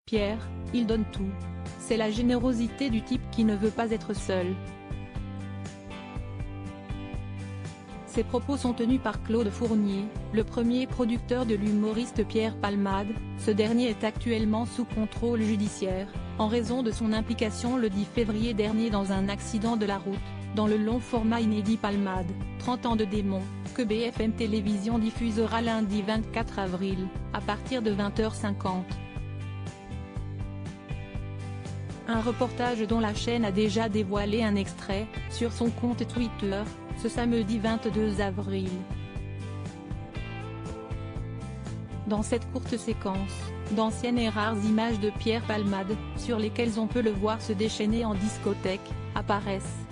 Pierre, il donne tout. C'est la générosité du type qui ne veut pas être seul. Ces propos sont tenus par Claude Fournier, le premier producteur de l'humoriste Pierre Palmade. Ce dernier est actuellement sous contrôle judiciaire, en raison de son implication le 10 février dernier dans un accident de la route, dans le long format inédit Palmade, 30 ans de démon, que BFM Télévision diffusera lundi 24 avril, à partir de 20h50. Un reportage dont la chaîne a déjà dévoilé un extrait, sur son compte Twitter, ce samedi 22 avril. Dans cette courte séquence, d'anciennes et rares images de Pierre Palmade, sur lesquelles on peut le voir se déchaîner en discothèque, apparaissent.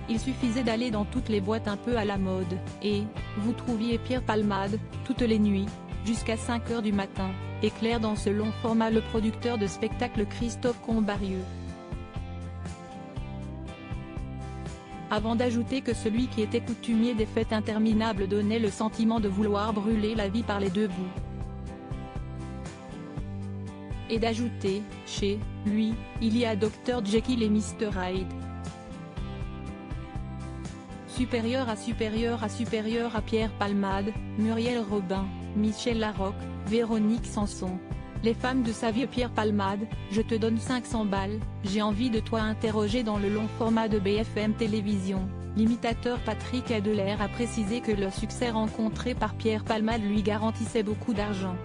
Il suffisait d'aller dans toutes les boîtes un peu à la mode, et vous trouviez Pierre Palmade, toutes les nuits, jusqu'à 5h du matin, éclaire dans ce long format le producteur de spectacle Christophe Combarieux. Avant d'ajouter que celui qui était coutumier des fêtes interminables donnait le sentiment de vouloir brûler la vie par les deux bouts. Et d'ajouter, chez lui, il y a Dr Jekyll et Mr Hyde. Supérieur à Pierre Palmade, Muriel Robin, Michel Larocque, Véronique Sanson. Les femmes de sa vie. Pierre Palmade, je te donne 500 balles, j'ai envie de toi. Interrogé dans le long format de BFM Télévision, l'imitateur Patrick Adeler a précisé que le succès rencontré par Pierre Palmade lui garantissait beaucoup d'argent.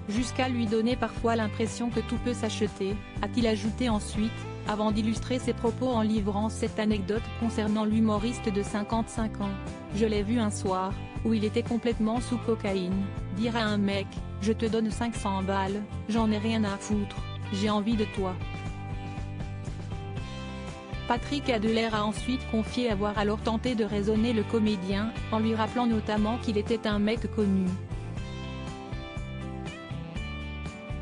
Jusqu'à lui donner parfois l'impression que tout peut s'acheter, a-t-il ajouté ensuite, avant d'illustrer ses propos en livrant cette anecdote concernant l'humoriste de 55 ans. Je l'ai vu un soir, où il était complètement sous cocaïne, dire à un mec, je te donne 500 balles, j'en ai rien à foutre, j'ai envie de toi. Patrick Adeler a ensuite confié avoir alors tenté de raisonner le comédien, en lui rappelant notamment qu'il était un mec connu.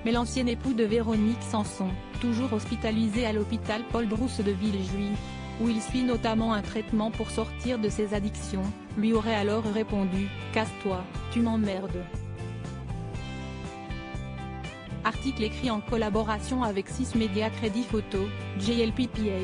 Mais l'ancien époux de Véronique Sanson, toujours hospitalisé à l'hôpital Paul Brousse de Villejuif, où il suit notamment un traitement pour sortir de ses addictions, lui aurait alors répondu « Casse-toi, tu m'emmerdes ». Article écrit en collaboration avec 6 Médias Crédit Photo, JLPPA.